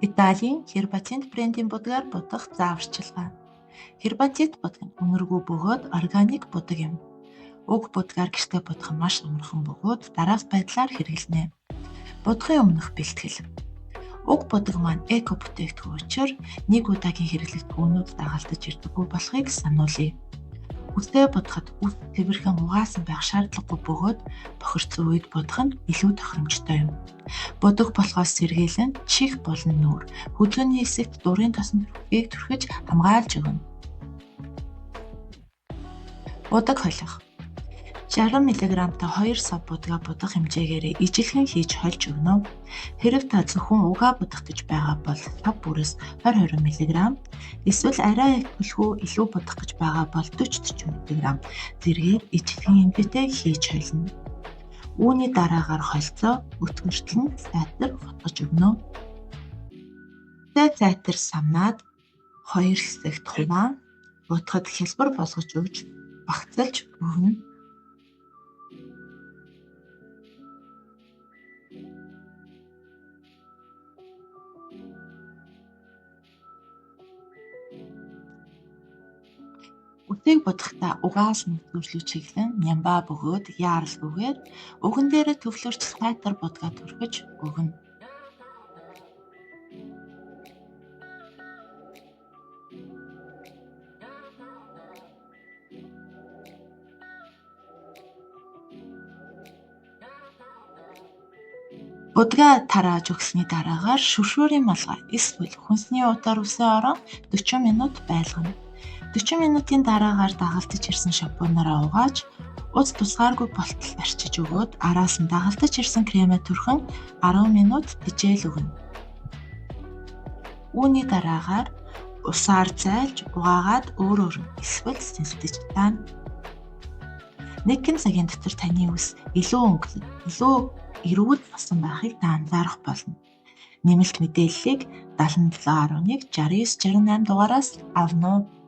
Италийн Herbacint брендийн будгаар будах зааварчилгаа. Herbacint будаг нь үнэргүй бөгөөд органик будаг юм. Уг будгаар гэртээ будах нь маш амархан бөгөөд дараах байдлаар хэрэглэнэ. Будахын өмнөх бэлтгэл. Уг будаг маань эко бүтээгдэхүүн учраас нэг удаагийн хэрэглэлд өнүүд дагалдаж ирдэггүй болохыг сануулъя. Үсээ будахад үс тэвэрхэн угаасан байх шаардлагагүй бөгөөд бохирдсон үед будах нь илүү тохиромжтой юм. Будах болохоос сэргийлэн чих болон нүүр, хөдөлгөөний хэсэгт дурын тосон төрхийг түрхэж хамгаалж өгнө. Будаг холих. 60 мг-тай 2 сав будгаа будах хэмжээгээр ижилхэн хийж хольж өгнө. Хэрэв та зөвхөн угаа будагдаж байгаа бол сав бүрээс 20 мг, эсвэл арай их төлхөө илүү будах гэж байгаа бол 40 мг зэргээр ижилхэн хэмжээтэй хийж холино. Үүний дараагаар холцоо өтгөртөл нь сайтар хотгож өгнө. Сайтар самнаад 2 хэсэгт хуваан будахад хялбар болгож өгч багцалж өгнө. Үсийг будахдаа угаас нөхцөлж чиглэн нямбаа бөгөөд яаралгүйгээр уган дээрээ төвлөрч сайтар будгаа түрхэж өгнө. Будгаа тарааж өгсөний дараагаар шүршүүрийн малгай эсвэл хүнсний утаар үсээ орон 40 минут байлгана. 40 минутын дараагаар дагалдаж ирсэн шампунаараа угааж, ус тусгааргүй болтол арчиж өгөөд араас нь дагалдаж ирсэн кремээ түрхэн 10 минут дижээл өгнө. Үүний дараагаар усаар зайлж угаагаад өөр эсвэл сэлдэж таана. 1 цагийн дотор таны үс илүү өнгөлөг, илүү эрүүл болсон байхыг та анзаарах болно. Нэмэлт мэдээллийг 7711 6968 дугаараас авна уу?